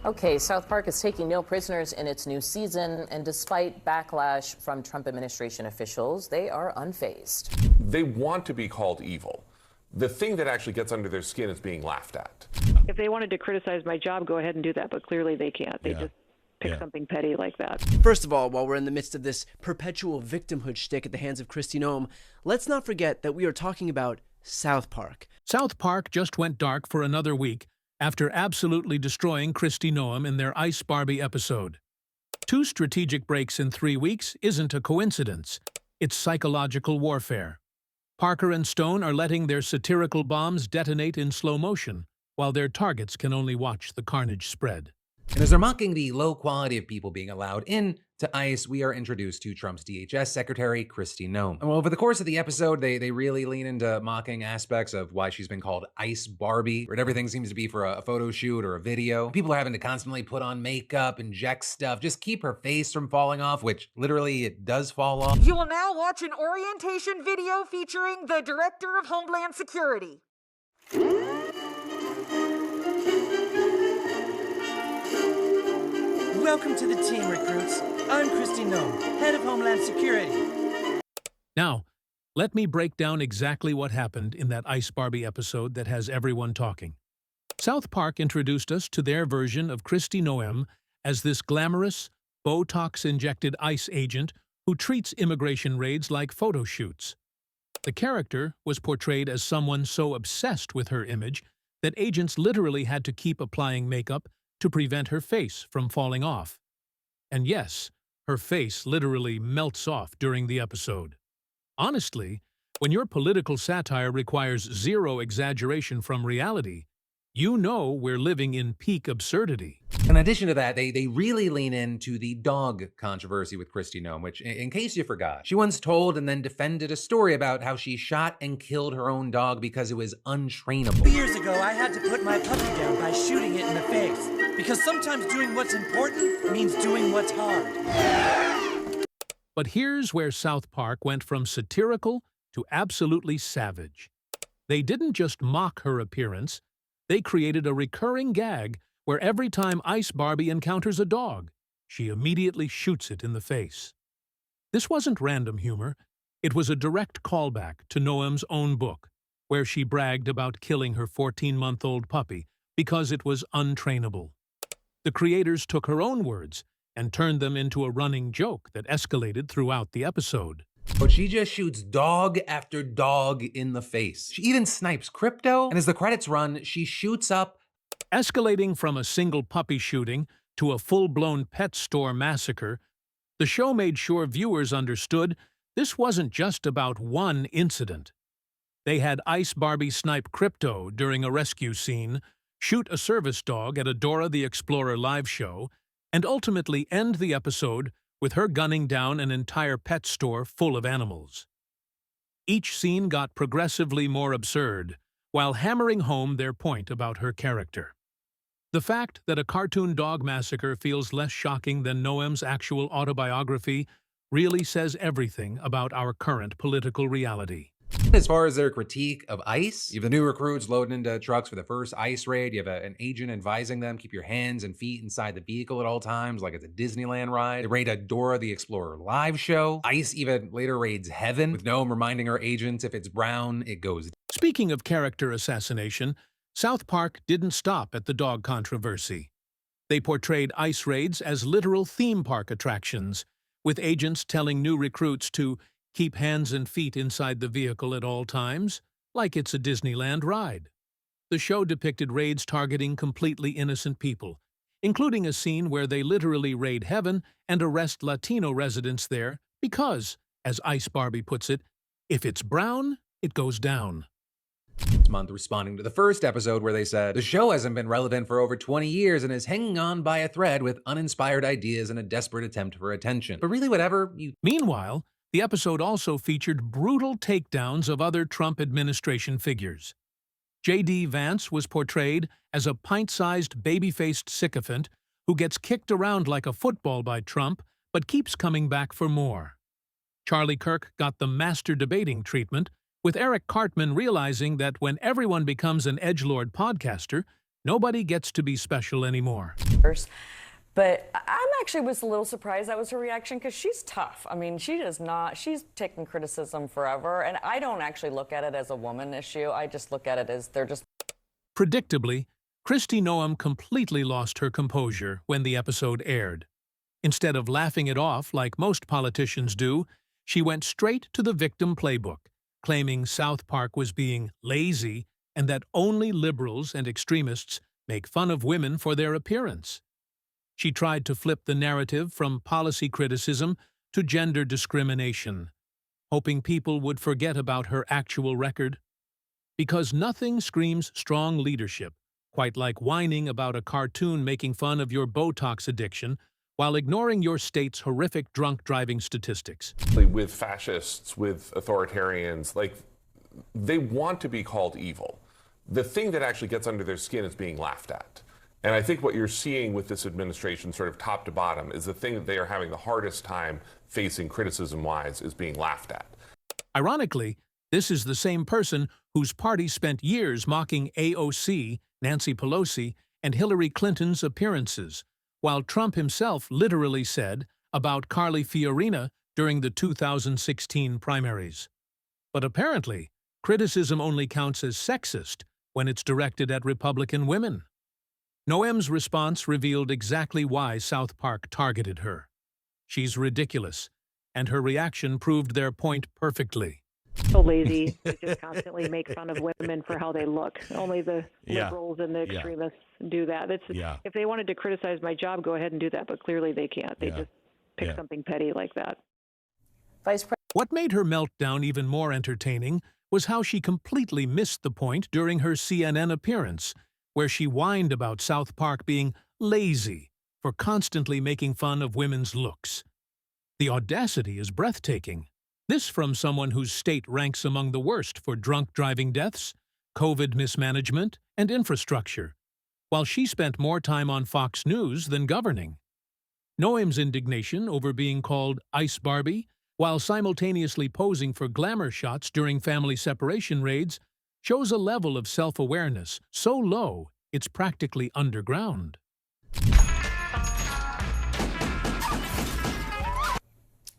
Okay, South Park is taking no prisoners in its new season, and despite backlash from Trump administration officials, they are unfazed. They want to be called evil. The thing that actually gets under their skin is being laughed at. If they wanted to criticize my job, go ahead and do that, but clearly they can't. They just pick something petty like that. First of all, while we're in the midst of this perpetual victimhood shtick at the hands of Kristi Noem, let's not forget that we are talking about South Park. South Park just went dark for another week after absolutely destroying Kristi Noem in their Ice Barbie episode. 2 strategic breaks in 3 weeks isn't a coincidence. It's psychological warfare. Parker and Stone are letting their satirical bombs detonate in slow motion, while their targets can only watch the carnage spread. And as they're mocking the low quality of people being allowed in to ICE, we are introduced to Trump's DHS Secretary, Kristi Noem. And over the course of the episode, they really lean into mocking aspects of why she's been called Ice Barbie, where everything seems to be for a photo shoot or a video. People are having to constantly put on makeup, inject stuff, just keep her face from falling off, which literally it does fall off. You will now watch an orientation video featuring the Director of Homeland Security. Welcome to the team, recruits. I'm Kristi Noem, head of Homeland Security. Now, let me break down exactly what happened in that Ice Barbie episode that has everyone talking. South Park introduced us to their version of Kristi Noem as this glamorous, Botox-injected ICE agent who treats immigration raids like photo shoots. The character was portrayed as someone so obsessed with her image that agents literally had to keep applying makeup to prevent her face from falling off. And yes, her face literally melts off during the episode. Honestly, when your political satire requires zero exaggeration from reality, you know we're living in peak absurdity. In addition to that, they really lean into the dog controversy with Kristi Noem, which, in case you forgot, she once told and then defended a story about how she shot and killed her own dog because it was untrainable. 2 years ago, I had to put my puppy down by shooting it in the face, because sometimes doing what's important means doing what's hard. But here's where South Park went from satirical to absolutely savage. They didn't just mock her appearance, they created a recurring gag where every time Ice Barbie encounters a dog, she immediately shoots it in the face. This wasn't random humor, it was a direct callback to Noem's own book, where she bragged about killing her 14-month-old puppy because it was untrainable. The creators took her own words and turned them into a running joke that escalated throughout the episode. But she just shoots dog after dog in the face. She even snipes Crypto, and as the credits run, she shoots up. Escalating from a single puppy shooting to a full-blown pet store massacre, the show made sure viewers understood this wasn't just about one incident. They had Ice Barbie snipe Crypto during a rescue scene, shoot a service dog at a Dora the Explorer live show, and ultimately end the episode with her gunning down an entire pet store full of animals. Each scene got progressively more absurd, while hammering home their point about her character. The fact that a cartoon dog massacre feels less shocking than Noem's actual autobiography really says everything about our current political reality. As far as their critique of ICE, you have the new recruits loading into trucks for the first ICE raid. You have an agent advising them, keep your hands and feet inside the vehicle at all times, like it's a Disneyland ride. They raid a Dora the Explorer live show. ICE even later raids Heaven, with Noem reminding her agents if it's brown, it goes. Speaking of character assassination, South Park didn't stop at the dog controversy. They portrayed ICE raids as literal theme park attractions, with agents telling new recruits to keep hands and feet inside the vehicle at all times, like it's a Disneyland ride. The show depicted raids targeting completely innocent people, including a scene where they literally raid Heaven and arrest Latino residents there because, as Ice Barbie puts it, if it's brown, it goes down. This month responding to the first episode where they said, the show hasn't been relevant for over 20 years and is hanging on by a thread with uninspired ideas and a desperate attempt for attention. But really whatever you... Meanwhile, the episode also featured brutal takedowns of other Trump administration figures. J.D. Vance was portrayed as a pint-sized, baby-faced sycophant who gets kicked around like a football by Trump but keeps coming back for more. Charlie Kirk got the master debating treatment, with Eric Cartman realizing that when everyone becomes an edgelord podcaster, Nobody gets to be special anymore. But I'm actually was a little surprised that was her reaction because she's tough. I mean, she's taken criticism forever, and I don't actually look at it as a woman issue. I just look at it as they're just... Predictably, Kristi Noem completely lost her composure when the episode aired. Instead of laughing it off like most politicians do, she went straight to the victim playbook, claiming South Park was being lazy and that only liberals and extremists make fun of women for their appearance. She tried to flip the narrative from policy criticism to gender discrimination, hoping people would forget about her actual record. Because nothing screams strong leadership, quite like whining about a cartoon making fun of your Botox addiction while ignoring your state's horrific drunk driving statistics. With fascists, with authoritarians, they want to be called evil. The thing that actually gets under their skin is being laughed at. And I think what you're seeing with this administration, sort of top to bottom, is the thing that they are having the hardest time facing criticism-wise is being laughed at. Ironically, this is the same person whose party spent years mocking AOC, Nancy Pelosi, and Hillary Clinton's appearances, while Trump himself literally said about Carly Fiorina during the 2016 primaries. But apparently, criticism only counts as sexist when it's directed at Republican women. Noem's response revealed exactly why South Park targeted her. She's ridiculous, and her reaction proved their point perfectly. So lazy. They just constantly make fun of women for how they look. Only the liberals and the extremists do that. If they wanted to criticize my job, go ahead and do that, but clearly they can't. They just pick something petty like that. What made her meltdown even more entertaining was how she completely missed the point during her CNN appearance, where she whined about South Park being lazy for constantly making fun of women's looks. The audacity is breathtaking. This from someone whose state ranks among the worst for drunk driving deaths, COVID mismanagement, and infrastructure, while she spent more time on Fox News than governing. Noem's indignation over being called Ice Barbie, while simultaneously posing for glamour shots during family separation raids, shows a level of self-awareness so low it's practically underground.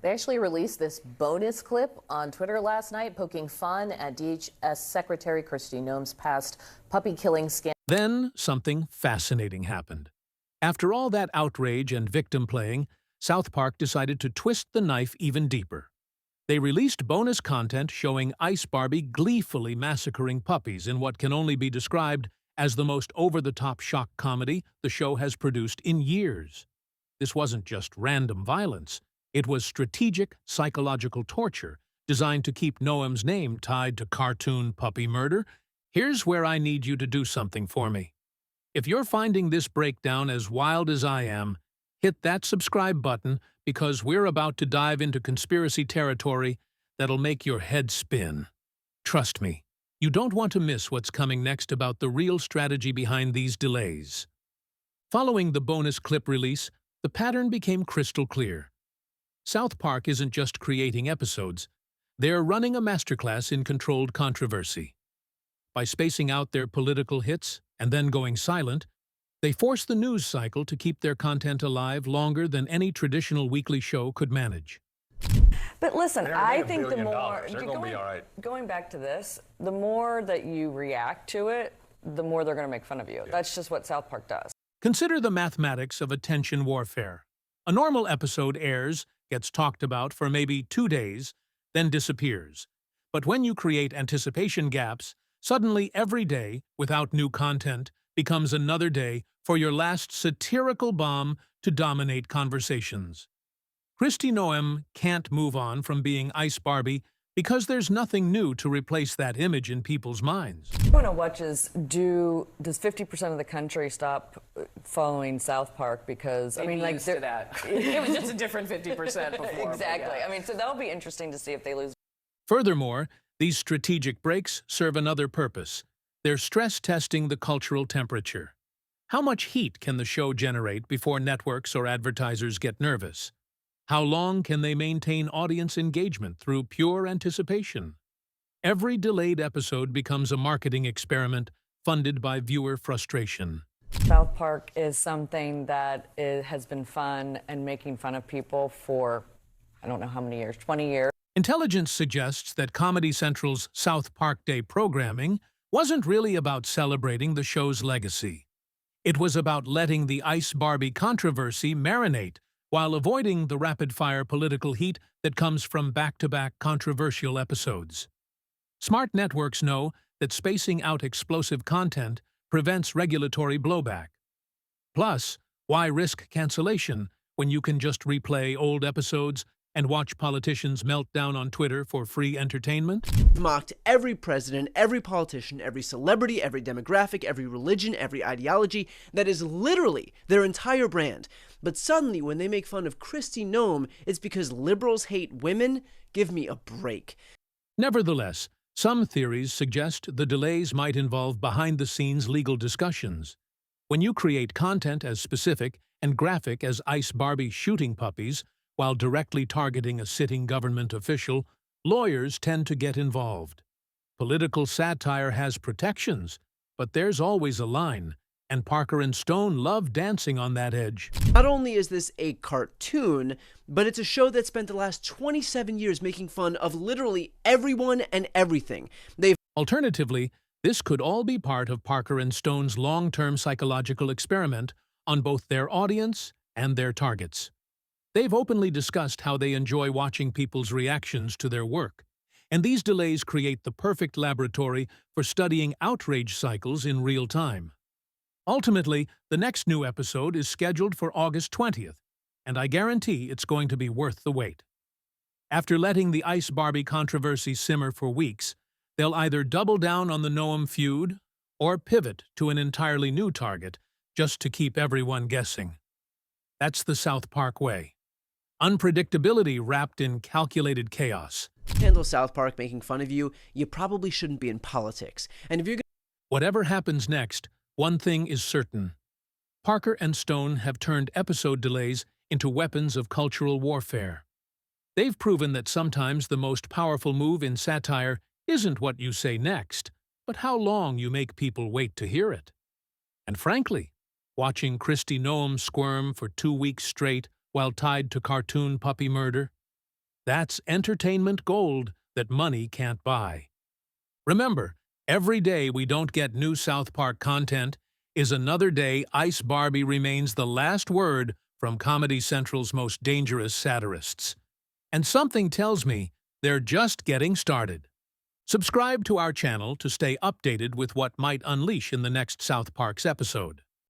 They actually released this bonus clip on Twitter last night, poking fun at DHS Secretary Kristi Noem's past puppy-killing scandal. Then something fascinating happened. After all that outrage and victim playing, South Park decided to twist the knife even deeper. They released bonus content showing Ice Barbie gleefully massacring puppies in what can only be described as the most over-the-top shock comedy the show has produced in years. This wasn't just random violence. It was strategic psychological torture designed to keep Noem's name tied to cartoon puppy murder. Here's where I need you to do something for me. If you're finding this breakdown as wild as I am, hit that subscribe button because we're about to dive into conspiracy territory that'll make your head spin. Trust me, you don't want to miss what's coming next about the real strategy behind these delays. Following the bonus clip release, the pattern became crystal clear. South Park isn't just creating episodes, they're running a masterclass in controlled controversy. By spacing out their political hits and then going silent, they force the news cycle to keep their content alive longer than any traditional weekly show could manage. But listen, I think the more, going back to this, the more that you react to it, the more they're going to make fun of you. Yeah. That's just what South Park does. Consider the mathematics of attention warfare. A normal episode airs, gets talked about for maybe 2 days, then disappears. But when you create anticipation gaps, suddenly every day, without new content, becomes another day for your last satirical bomb to dominate conversations. Kristi Noem can't move on from being Ice Barbie because there's nothing new to replace that image in people's minds. I want to watch is, does 50% of the country stop following South Park because, They'd be used to that. It was just a different 50% before. Exactly. I mean, so that'll be interesting to see if they lose. Furthermore, these strategic breaks serve another purpose. They're stress testing the cultural temperature. How much heat can the show generate before networks or advertisers get nervous? How long can they maintain audience engagement through pure anticipation? Every delayed episode becomes a marketing experiment funded by viewer frustration. South Park is something that has been fun and making fun of people for, I don't know how many years, 20 years. Intelligence suggests that Comedy Central's South Park Day programming wasn't really about celebrating the show's legacy. It was about letting the Ice Barbie controversy marinate while avoiding the rapid-fire political heat that comes from back-to-back controversial episodes. Smart networks know that spacing out explosive content prevents regulatory blowback. Plus, why risk cancellation when you can just replay old episodes and watch politicians melt down on Twitter for free entertainment? Mocked every president, every politician, every celebrity, every demographic, every religion, every ideology. That is literally their entire brand. But suddenly, when they make fun of Kristi Noem, it's because liberals hate women? Give me a break. Nevertheless, some theories suggest the delays might involve behind-the-scenes legal discussions. When you create content as specific and graphic as Ice Barbie shooting puppies, while directly targeting a sitting government official, lawyers tend to get involved. Political satire has protections, but there's always a line, and Parker and Stone love dancing on that edge. Not only is this a cartoon, but it's a show that spent the last 27 years making fun of literally everyone and everything. Alternatively, this could all be part of Parker and Stone's long-term psychological experiment on both their audience and their targets. They've openly discussed how they enjoy watching people's reactions to their work, and these delays create the perfect laboratory for studying outrage cycles in real time. Ultimately, the next new episode is scheduled for August 20th, and I guarantee it's going to be worth the wait. After letting the Ice Barbie controversy simmer for weeks, they'll either double down on the Noem feud or pivot to an entirely new target just to keep everyone guessing. That's the South Park way. Unpredictability wrapped in calculated chaos. Handle South Park making fun of you, you probably shouldn't be in politics. And if you're Whatever happens next, one thing is certain. Parker and Stone have turned episode delays into weapons of cultural warfare. They've proven that sometimes the most powerful move in satire isn't what you say next, but how long you make people wait to hear it. And frankly, watching Kristi Noem squirm for 2 weeks straight while tied to cartoon puppy murder, that's entertainment gold that money can't buy. Remember, every day we don't get new South Park content is another day Ice Barbie remains the last word from Comedy Central's most dangerous satirists. And something tells me they're just getting started. Subscribe to our channel to stay updated with what might unleash in the next South Park's episode.